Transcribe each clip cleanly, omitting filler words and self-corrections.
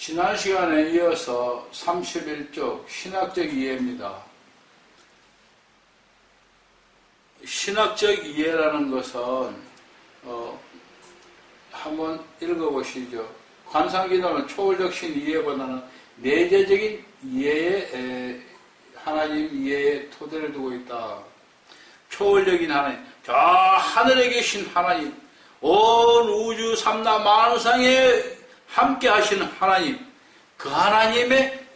지난 시간에 이어서 31쪽 신학적 이해입니다. 신학적 이해라는 것은 한번 읽어보시죠. 관상기도는 초월적 신 이해보다는 내재적인 이해에 하나님 이해에 토대를 두고 있다. 초월적인 하나님, 저 하늘에 계신 하나님, 온 우주 삼라 만상에 함께 하시는 하나님, 그 하나님에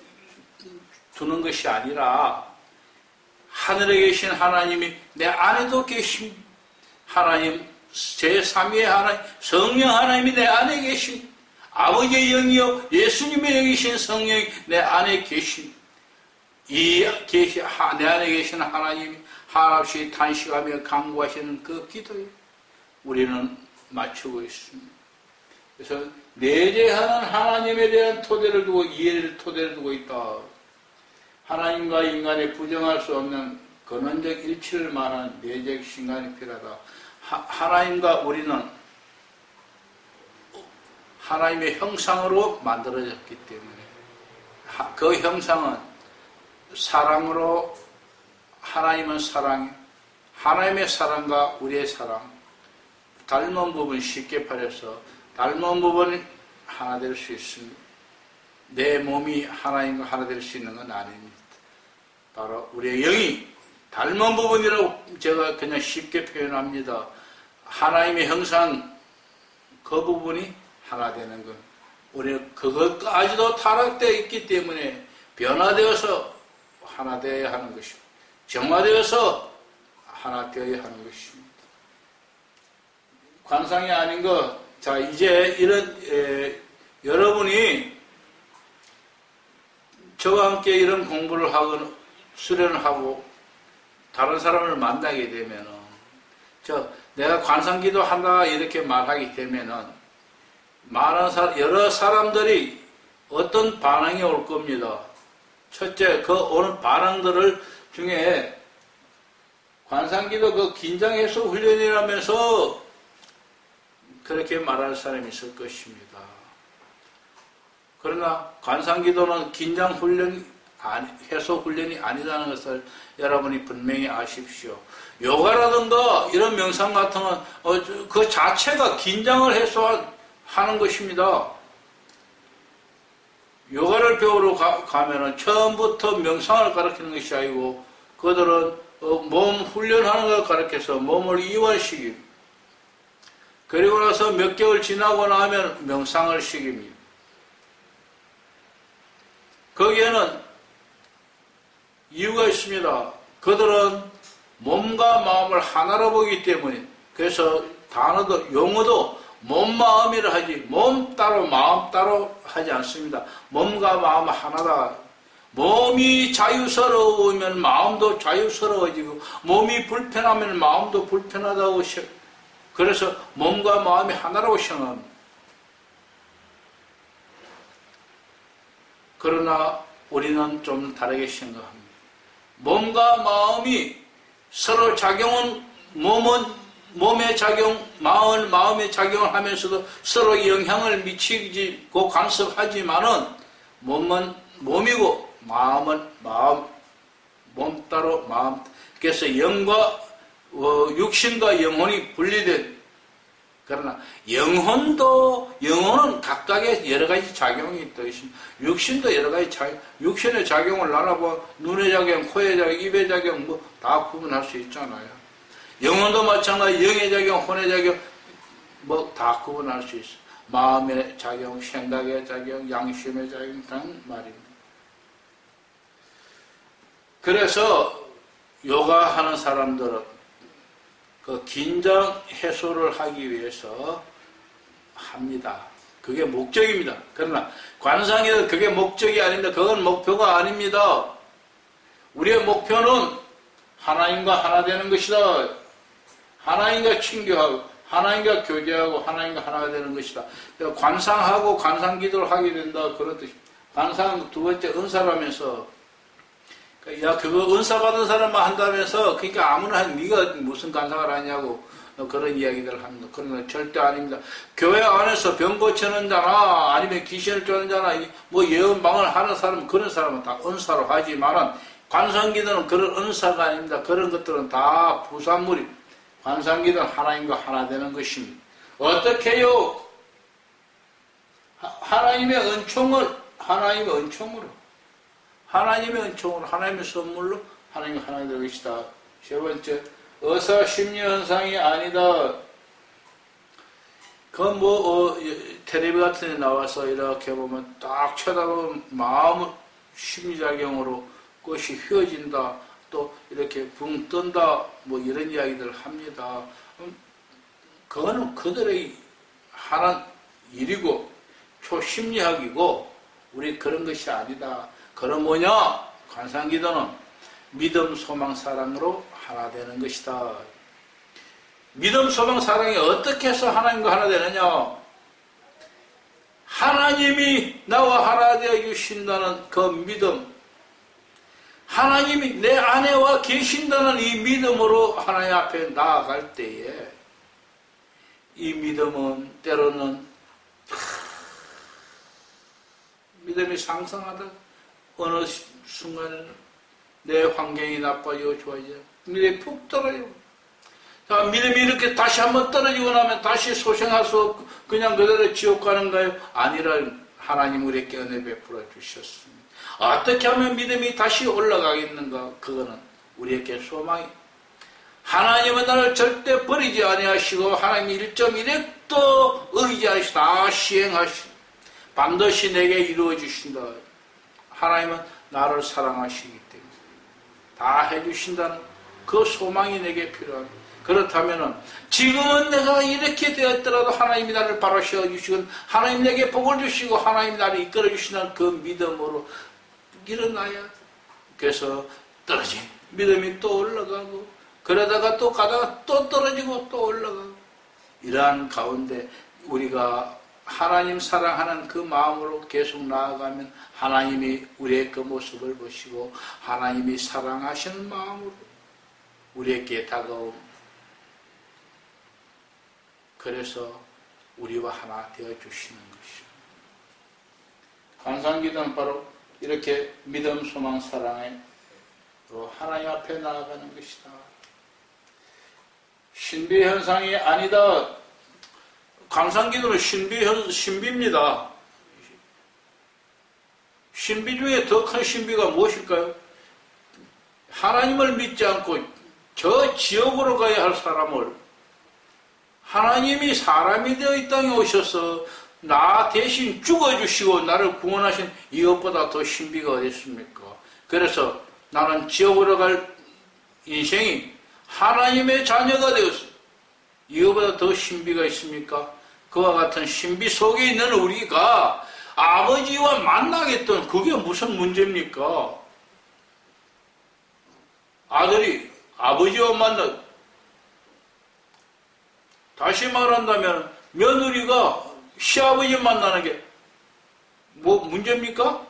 두는 것이 아니라 하늘에 계신 하나님이 내 안에도 계신 하나님, 제3위의 하나님, 성령 하나님이 내 안에 계신 아버지의 영이요 예수님의 영이신 성령이 내 안에 계신 내 안에 계신 하나님이 한없이 탄식하며 간구하시는 그 기도에 우리는 맞추고 있습니다. 그래서 내재하는 하나님에 대한 토대를 두고 이해를 토대를 두고 있다. 하나님과 인간의 부정할 수 없는 근원적 일치를 말하는 내재적 신간이 필요하다. 하나님과 우리는 하나님의 형상으로 만들어졌기 때문에 그 형상은 사랑으로, 하나님은 사랑이, 하나님의 사랑과 우리의 사랑, 닮은 부분 쉽게 팔려서 닮은 부분이 하나 될 수 있습니다. 내 몸이 하나님과 하나 될 수 있는 건 아닙니다. 바로 우리의 영이 닮은 부분이라고 제가 그냥 쉽게 표현합니다. 하나님의 형상 그 부분이 하나 되는 것. 우리는 그것까지도 타락되어 있기 때문에 변화되어서 하나 되어야 하는 것입니다. 정화되어서 하나 되어야 하는 것입니다. 관상이 아닌 것. 자, 이제 여러분이 저와 함께 이런 공부를 하거나 수련을 하고 다른 사람을 만나게 되면은, 내가 관상기도 한다 이렇게 말하게 되면은, 여러 사람들이 어떤 반응이 올 겁니다. 첫째, 그 오는 반응들을 중에 관상기도 그 긴장해소 훈련이라면서 그렇게 말할 사람이 있을 것입니다. 그러나 관상기도는 긴장훈련, 해소 훈련이 아니라는 것을 여러분이 분명히 아십시오. 요가라든가 이런 명상 같은 건 그 자체가 긴장을 해소하는 것입니다. 요가를 배우러 가면은 처음부터 명상을 가르치는 것이 아니고 그들은 몸 훈련하는 걸 가르쳐서 몸을 이완시킵니다. 그리고 나서 몇 개월 지나고 나면 명상을 시킵니다. 거기에는 이유가 있습니다. 그들은 몸과 마음을 하나로 보기 때문에, 그래서 용어도 몸, 마음이라 하지, 몸 따로 마음 따로 하지 않습니다. 몸과 마음 하나다. 몸이 자유스러우면 마음도 자유스러워지고, 몸이 불편하면 마음도 불편하다고 그래서 몸과 마음이 하나라고 생각합니다. 그러나 우리는 좀 다르게 생각합니다. 몸과 마음이 서로 작용은, 몸의 작용, 마음의 작용을 하면서도 서로 영향을 미치고 간섭하지만은 몸은 몸이고 마음은 마음, 몸 따로 마음. 그래서 육신과 영혼이 분리된, 그러나 영혼은 각각의 여러 가지 작용이 또 있습니다. 육신도 여러 가지 육신의 작용을 나눠보면 눈의 작용, 코의 작용, 입의 작용 다 구분할 수 있잖아요. 영혼도 마찬가지, 영의 작용, 혼의 작용 다 구분할 수 있어요. 마음의 작용, 생각의 작용, 양심의 작용 단 말입니다. 그래서 요가 하는 사람들은 그 긴장 해소를 하기 위해서 합니다. 그게 목적입니다. 그러나 관상에는 그게 목적이 아닙니다. 그건 목표가 아닙니다. 우리의 목표는 하나님과 하나 되는 것이다. 하나님과 친교하고 하나님과 교제하고 하나님과 하나가 되는 것이다. 관상하고 관상기도를 하게 된다. 그런 뜻입니다. 관상은 두 번째 은사라면서, 야, 그거 은사 받은 사람만 한다면서, 그러니까 아무나 네가 무슨 관상을 하냐고, 그런 이야기들을 합니다. 그런 건 절대 아닙니다. 교회 안에서 병 고치는 자나 아니면 귀신을 쫓는 자나 뭐 예언방을 하는 사람 그런 사람은 다 은사로 하지만은 관상기도는 그런 은사가 아닙니다. 그런 것들은 다 부산물이 관상기도는 하나님과 하나 되는 것입니다. 어떻게 해요? 하나님의 은총으로 하나님의 선물로 하나님이 하나 될 것이다. 세 번째, 의사 심리현상이 아니다. 텔레비 같은 데 나와서 이렇게 보면 딱 쳐다보면 마음 심리작용으로 꽃이 휘어진다. 또 이렇게 붕 뜬다. 뭐 이런 이야기들을 합니다. 그거는 그들의 하는 일이고 초심리학이고 우리 그런 것이 아니다. 그럼 뭐냐? 관상기도는 믿음, 소망, 사랑으로 하나 되는 것이다. 믿음, 소망, 사랑이 어떻게 해서 하나님과 하나 되느냐? 하나님이 나와 하나 되어 주신다는 그 믿음, 하나님이 내 안에와 계신다는 이 믿음으로 하나님 앞에 나아갈 때에 이 믿음은 때로는 믿음이 상승하다 어느 순간에는 내 환경이 나빠지고 좋아지고 믿음이 푹 떨어지고 자, 믿음이 이렇게 다시 한번 떨어지고 나면 다시 소생할 수 없고 그냥 그대로 지옥 가는가요? 아니라 하나님 우리에게 은혜 베풀어 주셨습니다. 어떻게 하면 믿음이 다시 올라가겠는가? 그거는 우리에게 소망이 하나님은 나를 절대 버리지 아니하시고 하나님 1.1핵도 의지하시고 다 시행하시고 반드시 내게 이루어 주신다. 하나님은 나를 사랑하시기 때문에 다 해주신다는 그 소망이 내게 필요합니다. 그렇다면 지금은 내가 이렇게 되었더라도 하나님이 나를 바로 세워주시고 하나님 내게 복을 주시고 하나님이 나를 이끌어 주시는 그 믿음으로 일어나야 돼. 그래서 떨어진 믿음이 또 올라가고 그러다가 또 가다가 또 떨어지고 또 올라가고 이러한 가운데 우리가 하나님 사랑하는 그 마음으로 계속 나아가면 하나님이 우리의 그 모습을 보시고 하나님이 사랑하시는 마음으로 우리에게 다가옴. 그래서 우리와 하나 되어주시는 것이죠. 관상기도는 바로 이렇게 믿음, 소망, 사랑에 하나님 앞에 나아가는 것이다. 신비현상이 아니다. 관상기도는 신비입니다. 신비 중에 더 큰 신비가 무엇일까요? 하나님을 믿지 않고 저 지옥으로 가야 할 사람을 하나님이 사람이 되어 이 땅에 오셔서 나 대신 죽어주시고 나를 구원하신 이것보다 더 신비가 어디 있습니까? 그래서 나는 지옥으로 갈 인생이 하나님의 자녀가 되었어. 이거보다 더 신비가 있습니까? 그와 같은 신비 속에 있는 우리가 아버지와 만나겠던 그게 무슨 문제입니까? 아들이 아버지와 만나 다시 말한다면 며느리가 시아버지 만나는 게 뭐 문제입니까?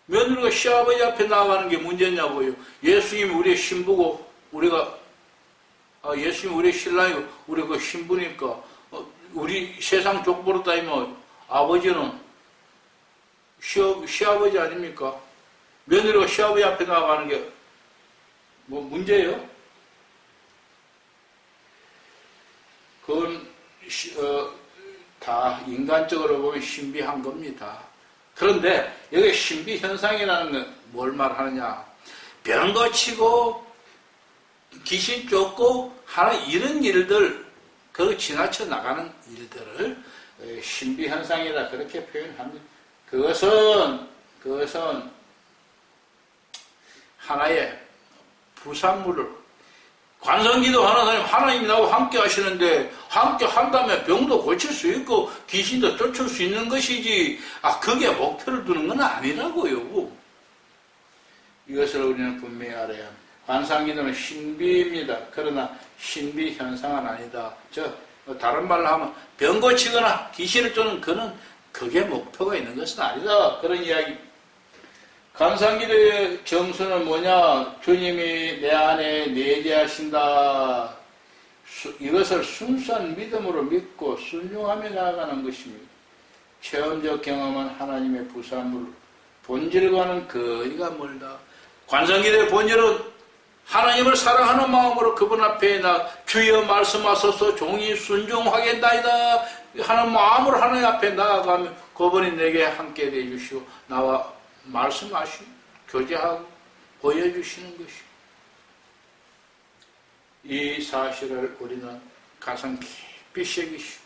며느리가 시아버지 앞에 나가는 게 문제냐고요. 예수님이 우리의 신부고 우리가 예수님이 우리의 신랑이고 우리 그 신부니까 우리 세상 족보로 따지면 아버지는 시아버지 아닙니까? 며느리가 시아버지 앞에 나가는 게 뭐 문제예요? 그건 다 인간적으로 보면 신비한 겁니다. 그런데 여기 신비현상이라는 건 뭘 말하느냐? 병 고치고 귀신 쫓고 하는 이런 일들, 그 지나쳐 나가는 일들을 신비현상이라 그렇게 표현합니다. 그것은 하나의 부산물을 관성기도 하는 사람이 하나님이 나와 함께 하시는데 함께 한다면 병도 고칠 수 있고 귀신도 쫓을 수 있는 것이지 그게 목표를 두는 건 아니라고요. 이것을 우리는 분명히 알아야 합니다. 관상기도는 신비입니다. 그러나 신비현상은 아니다. 다른 말로 하면 병 고치거나 귀신을 쫓는 그게 목표가 있는 것은 아니다. 그런 이야기. 간상기도의 정수는 뭐냐? 주님이 내 안에 내재하신다. 이것을 순수한 믿음으로 믿고 순종하며 나아가는 것입니다. 체험적 경험은 하나님의 부산물, 본질과는 거리가 멀다. 관상기도의 본질은 하나님을 사랑하는 마음으로 그분 앞에 나 주여 말씀하소서 종이 순종하겠나이다 하는 마음으로 하나님 앞에 나아가면 그분이 내게 함께 되어주시고 나와 말씀하시고 교제하고 보여주시는 것이고, 이 사실을 우리는 가슴 깊이 새기시고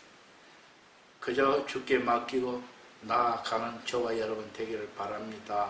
그저 주께 맡기고 나아가는 저와 여러분 되기를 바랍니다.